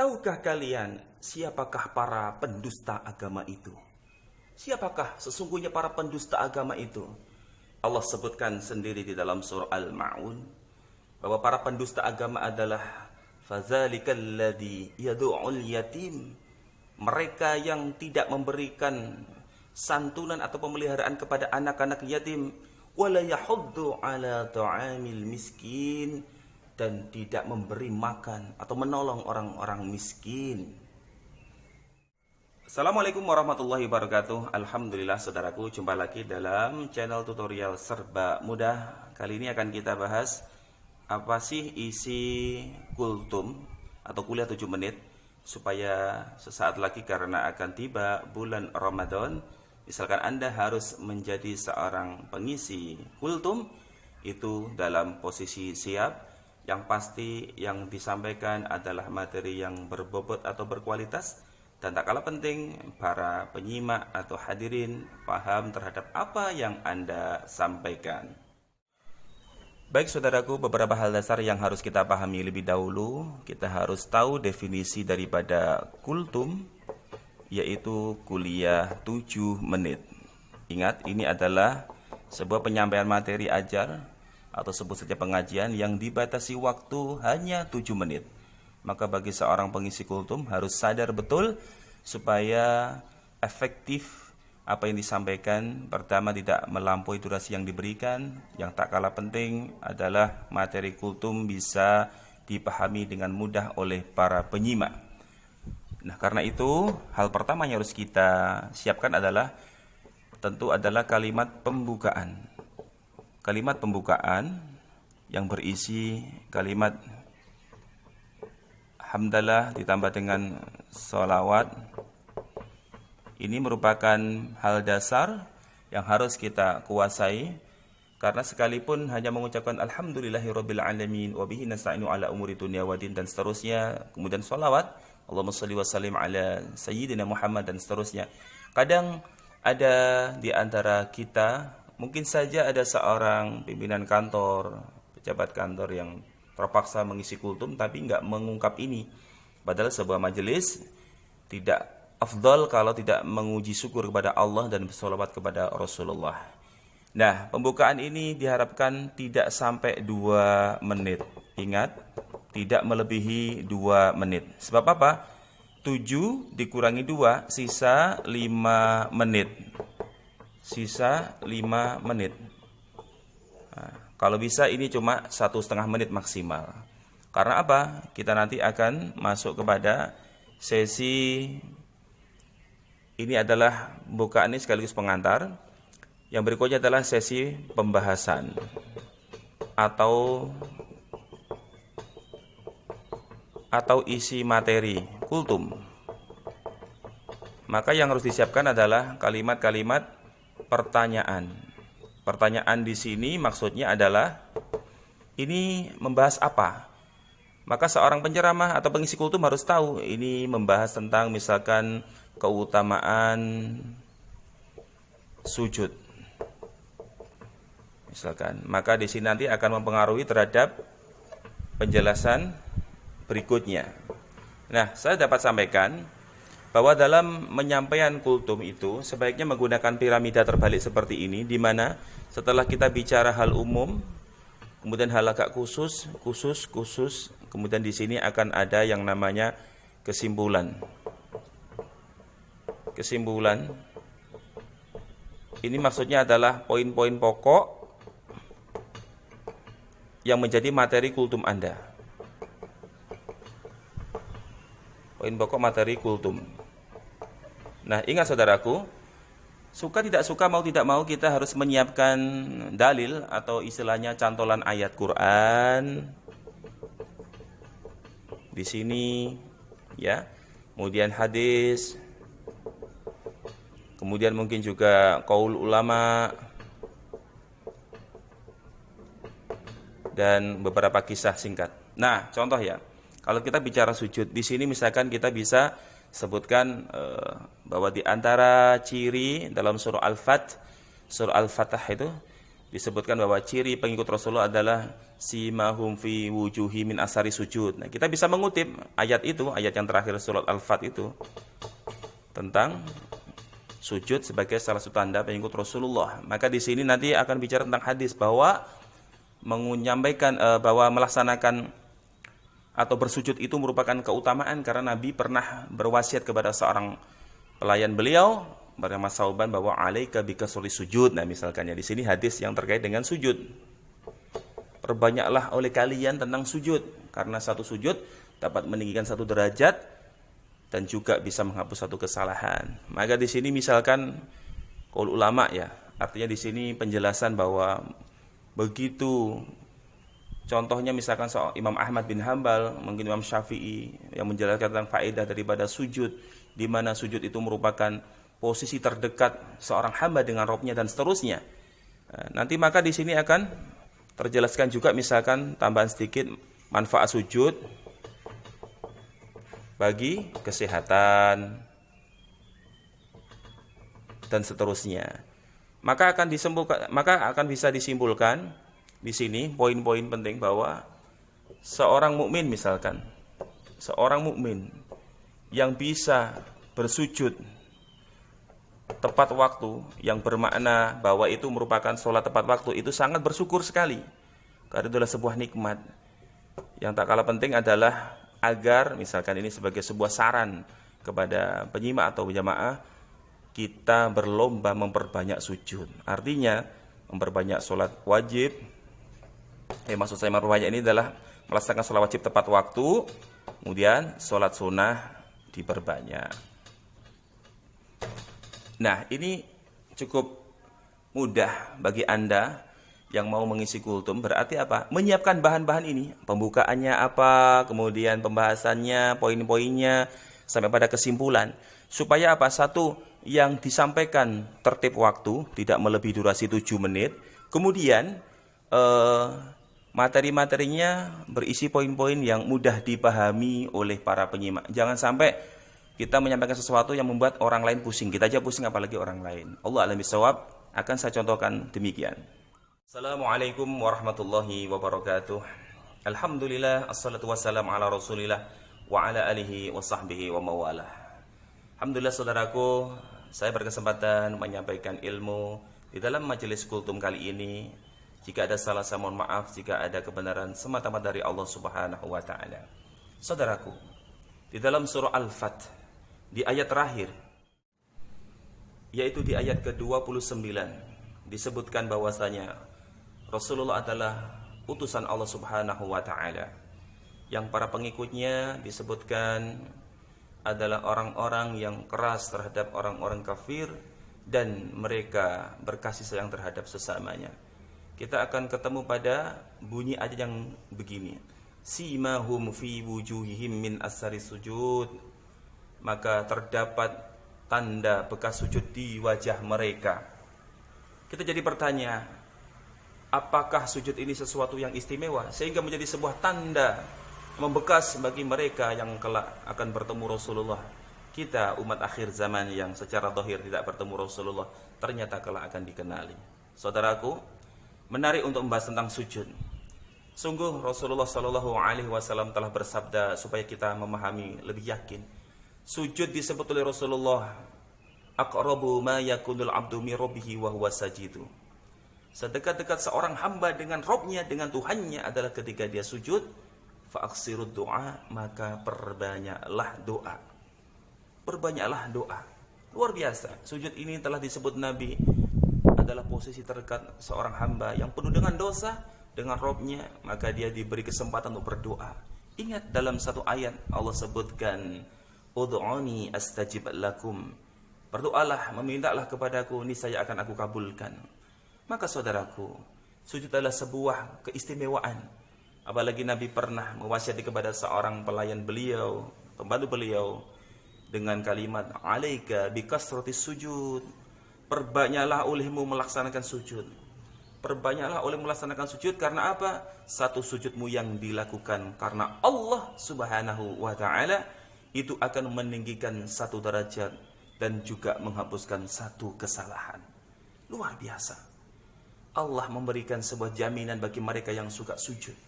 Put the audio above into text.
Tahukah kalian siapakah para pendusta agama itu? Siapakah sesungguhnya para pendusta agama itu? Allah sebutkan sendiri di dalam surah Al-Ma'un bahwa para pendusta agama adalah fazalikal ladzi yad'ul yatim, mereka yang tidak memberikan santunan atau pemeliharaan kepada anak-anak yatim, wala yahuddu ala ta'amil miskin, dan tidak memberi makan atau menolong orang-orang miskin. Assalamualaikum warahmatullahi wabarakatuh. Alhamdulillah saudaraku, jumpa lagi dalam channel tutorial serba mudah. Kali ini akan kita bahas apa sih isi kultum atau kuliah 7 menit, supaya sesaat lagi karena akan tiba bulan Ramadan, misalkan Anda harus menjadi seorang pengisi kultum itu dalam posisi siap. Yang pasti yang disampaikan adalah materi yang berbobot atau berkualitas, dan tak kalah penting para penyimak atau hadirin paham terhadap apa yang Anda sampaikan. Baik saudaraku, beberapa hal dasar yang harus kita pahami lebih dahulu. Kita harus tahu definisi daripada kultum, yaitu kuliah 7 menit. Ingat, ini adalah sebuah penyampaian materi ajar atau sebut saja pengajian yang dibatasi waktu hanya 7 menit. Maka bagi seorang pengisi kultum harus sadar betul supaya efektif apa yang disampaikan. Pertama, tidak melampaui durasi yang diberikan. Yang tak kalah penting adalah materi kultum bisa dipahami dengan mudah oleh para penyimak. Nah, karena itu hal pertama yang harus kita siapkan adalah tentu adalah kalimat pembukaan. Kalimat pembukaan yang berisi kalimat hamdalah ditambah dengan sholawat. Ini merupakan hal dasar yang harus kita kuasai, karena sekalipun hanya mengucapkan alhamdulillahirabbil alamin wa bihi nasta'inu ala umuri dunya waddin dan seterusnya, kemudian sholawat Allahumma shalli wa sallim ala sayyidina Muhammad dan seterusnya, kadang ada di antara kita, mungkin saja ada seorang pimpinan kantor, pejabat kantor yang terpaksa mengisi kultum tapi nggak mengungkap ini. Padahal sebuah majelis tidak afdal kalau tidak menguji syukur kepada Allah dan bersolawat kepada Rasulullah. Nah, pembukaan ini diharapkan tidak sampai 2 menit. Ingat, tidak melebihi 2 menit. Sebab apa? 7 dikurangi 2, sisa 5 menit. Sisa 5 menit. Nah, kalau bisa ini cuma 1,5 menit maksimal. Karena apa? Kita nanti akan masuk kepada sesi, ini adalah pembukaan ini sekaligus pengantar. Yang berikutnya adalah sesi pembahasan atau isi materi kultum. Maka yang harus disiapkan adalah kalimat-kalimat pertanyaan. Pertanyaan di sini maksudnya adalah ini membahas apa? Maka seorang penceramah atau pengisi kultum harus tahu ini membahas tentang misalkan keutamaan sujud. Misalkan, maka di sini nanti akan mempengaruhi terhadap penjelasan berikutnya. Nah, saya dapat sampaikan bahwa dalam menyampaikan kultum itu sebaiknya menggunakan piramida terbalik seperti ini, di mana setelah kita bicara hal umum, kemudian hal agak khusus, kemudian di sini akan ada yang namanya kesimpulan. Kesimpulan ini maksudnya adalah poin-poin pokok yang menjadi materi kultum Anda. Poin pokok materi kultum. Nah, ingat saudaraku, suka tidak suka, mau tidak mau kita harus menyiapkan dalil atau istilahnya cantolan ayat Quran di sini, ya. Kemudian hadis, kemudian mungkin juga qaul ulama, dan beberapa kisah singkat. Nah, contoh ya, kalau kita bicara sujud di sini, misalkan kita bisa sebutkan bahwa di antara ciri dalam surah Al-Fatah itu disebutkan bahwa ciri pengikut Rasulullah adalah simahum fi wujuhi min asari sujud. Nah, kita bisa mengutip ayat itu, ayat yang terakhir surat Al-Fat itu tentang sujud sebagai salah satu tanda pengikut Rasulullah. Maka di sini nanti akan bicara tentang hadis bahwa menyampaikan bahwa melaksanakan atau bersujud itu merupakan keutamaan karena Nabi pernah berwasiat kepada seorang pelayan beliau bernama Sauban bahwa alaika bikasri sujud. Nah, misalkannya di sini hadis yang terkait dengan sujud. Perbanyaklah oleh kalian tentang sujud, karena satu sujud dapat meninggikan satu derajat dan juga bisa menghapus satu kesalahan. Maka di sini misalkan qaul ulama ya, artinya di sini penjelasan bahwa begitu contohnya misalkan soal Imam Ahmad bin Hambal, mungkin Imam Syafi'i yang menjelaskan tentang faedah daripada sujud, di mana sujud itu merupakan posisi terdekat seorang hamba dengan Rabb-nya dan seterusnya. Nanti maka di sini akan terjelaskan juga misalkan tambahan sedikit manfaat sujud bagi kesehatan dan seterusnya. Maka akan bisa disimpulkan di sini poin-poin penting bahwa seorang mukmin misalkan, seorang mukmin yang bisa bersujud tepat waktu, yang bermakna bahwa itu merupakan sholat tepat waktu, itu sangat bersyukur sekali, karena itu adalah sebuah nikmat. Yang tak kalah penting adalah agar misalkan ini sebagai sebuah saran kepada penyimak atau jamaah, kita berlomba memperbanyak sujud. Artinya memperbanyak sholat wajib. Maksud saya memperbanyak ini adalah melaksanakan sholat wajib tepat waktu, kemudian sholat sunnah diperbanyak. Nah, ini cukup mudah bagi Anda yang mau mengisi kultum. Berarti apa? Menyiapkan bahan-bahan ini. Pembukaannya apa, kemudian pembahasannya, poin-poinnya, sampai pada kesimpulan. Supaya apa? Satu, yang disampaikan tertib waktu, tidak melebihi durasi 7 menit. Kemudian, materi-materinya berisi poin-poin yang mudah dipahami oleh para penyimak. Jangan sampai kita menyampaikan sesuatu yang membuat orang lain pusing. Kita aja pusing apalagi orang lain. Allah a'lam bishawab. Akan saya contohkan demikian. Assalamualaikum warahmatullahi wabarakatuh. Alhamdulillah, assalatu wassalamu ala rasulillah wa ala alihi wa sahbihi wa mawalah. Alhamdulillah saudaraku, saya berkesempatan menyampaikan ilmu di dalam majelis kultum kali ini. Jika ada salah, saya mohon maaf. Jika ada kebenaran, semata-mata dari Allah subhanahu wa ta'ala. Saudaraku, di dalam surah Al-Fat, di ayat terakhir, yaitu di ayat ke-29, disebutkan bahwasanya Rasulullah adalah utusan Allah subhanahu wa ta'ala, yang para pengikutnya disebutkan adalah orang-orang yang keras terhadap orang-orang kafir dan mereka berkasih sayang terhadap sesamanya. Kita akan ketemu pada bunyi ayat yang begini, simahum fi wujuhihim min asari sujud, maka terdapat tanda bekas sujud di wajah mereka. Kita jadi bertanya, apakah sujud ini sesuatu yang istimewa sehingga menjadi sebuah tanda membekas bagi mereka yang kelak akan bertemu Rasulullah? Kita umat akhir zaman yang secara zahir tidak bertemu Rasulullah, ternyata kelak akan dikenali. Saudaraku, menarik untuk membahas tentang sujud. Sungguh Rasulullah SAW telah bersabda supaya kita memahami lebih yakin. Sujud disebut oleh Rasulullah, aqrabu ma yakunul abdu min rabbihi wa huwa sajidu. Sedekat-dekat seorang hamba dengan Rabb-nya, dengan Tuhannya adalah ketika dia sujud. Fa'aksirud doa, maka perbanyaklah doa. Perbanyaklah doa. Luar biasa. Sujud ini telah disebut Nabi adalah posisi terdekat seorang hamba yang penuh dengan dosa dengan Rabb-nya, maka dia diberi kesempatan untuk berdoa. Ingat dalam satu ayat Allah sebutkan, ud'uni astajib lakum. Berdoalah, memintalah kepadaku, niscaya akan aku kabulkan. Maka saudaraku, sujud adalah sebuah keistimewaan. Apalagi Nabi pernah mewasiati kepada seorang pelayan beliau, pembantu beliau, dengan kalimat alaika bikasratis sujud. Perbanyaklah olehmu melaksanakan sujud. Perbanyaklah oleh melaksanakan sujud karena apa? Satu sujudmu yang dilakukan karena Allah subhanahu wa ta'ala itu akan meninggikan satu derajat dan juga menghapuskan satu kesalahan. Luar biasa. Allah memberikan sebuah jaminan bagi mereka yang suka sujud.